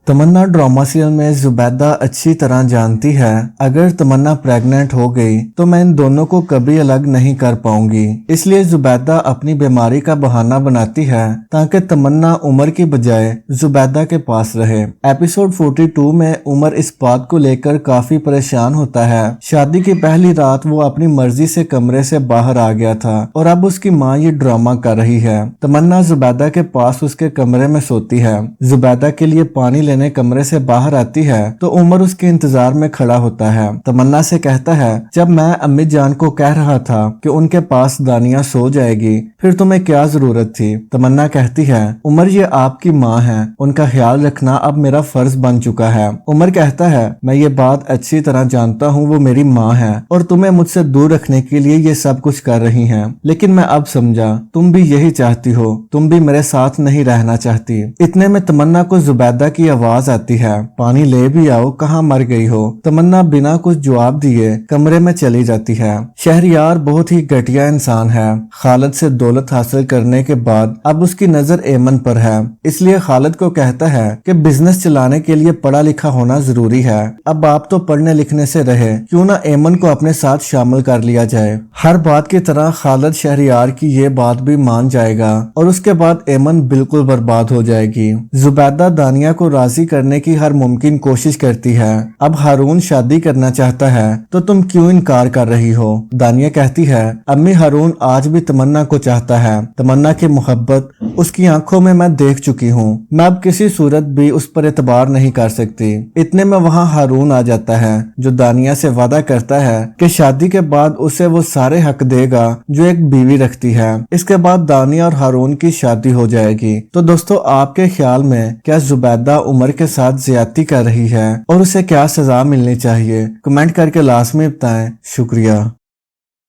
तमन्ना drama serial में जुबैदा अच्छी तरह जानती है अगर तमन्ना प्रेग्नेंट हो गई तो मैं इन दोनों को कभी अलग नहीं कर पाऊंगी। इसलिए जुबैदा अपनी बीमारी का बहाना बनाती है ताकि तमन्ना उमर की बजाय जुबैदा के पास रहे। एपिसोड 42 में उमर इस बात को लेकर काफी परेशान होता है। शादी की पहली रात वो अपनी मर्जी से कमरे से बाहर आ गया था और अब उसकी माँ ये ड्रामा कर रही है। तमन्ना जुबैदा के पास उसके कमरे में सोती है। जुबैदा के लिए पानी लेने कमरे से बाहर आती है तो उमर उसके इंतजार में खड़ा होता है। तमन्ना से कहता है, जब मैं अम्मी जान को कह रहा था कि उनके पास दानिया सो जाएगी फिर तुम्हें क्या जरूरत थी। तमन्ना कहती है, उमर ये आपकी माँ है, उनका ख्याल रखना अब मेरा फर्ज बन चुका है। उमर कहता है, मैं ये बात अच्छी तरह जानता हूँ वो मेरी माँ है और तुम्हें मुझसे दूर रखने के लिए ये सब कुछ कर रही हैं, लेकिन मैं अब समझा तुम भी यही चाहती हो, तुम भी मेरे साथ नहीं रहना चाहती। इतने में तमन्ना को जुबैदा की आवाज आती है, पानी ले भी आओ, कहाँ मर गई हो। तमन्ना बिना कुछ जवाब दिए कमरे में चली जाती है। शहरयार बहुत ही घटिया इंसान है। खालिद से दौलत हासिल करने के बाद अब उसकी नजर एमन पर है, इसलिए खालिद को कहता है कि बिजनेस चलाने के लिए पढ़ा लिखा होना जरूरी है। अब आप तो पढ़ने लिखने से रहे, क्यों ना एमन को अपने साथ शामिल कर लिया जाए। हर बात की तरह खालिद शहरयार की ये बात भी मान जाएगा और उसके बाद एमन बिल्कुल बर्बाद हो जाएगी। जुबैदा दानिया को राजी करने की हर मुमकिन कोशिश करती है। अब हारून शादी करना चाहता है तो तुम क्यों इनकार कर रही हो। दानिया कहती है, अम्मी हारून आज भी तमन्ना को चाहता है। तमन्ना की मोहब्बत उसकी आंखों में मैं देख चुकी हूँ, मैं अब किसी सूरत भी उस पर एतबार नहीं कर सकती। इतने में वहाँ हारून आ जाता है जो दानिया से वादा करता है कि शादी के बाद उसे वो सारे हक देगा जो एक बीवी रखती है। इसके बाद दानिया और हारून की शादी हो जाएगी। तो दोस्तों आपके ख्याल में क्या जुबैदा उमर के साथ ज्यादती कर रही है और उसे क्या सजा मिलनी चाहिए? कमेंट करके लाजमी बताएं। शुक्रिया।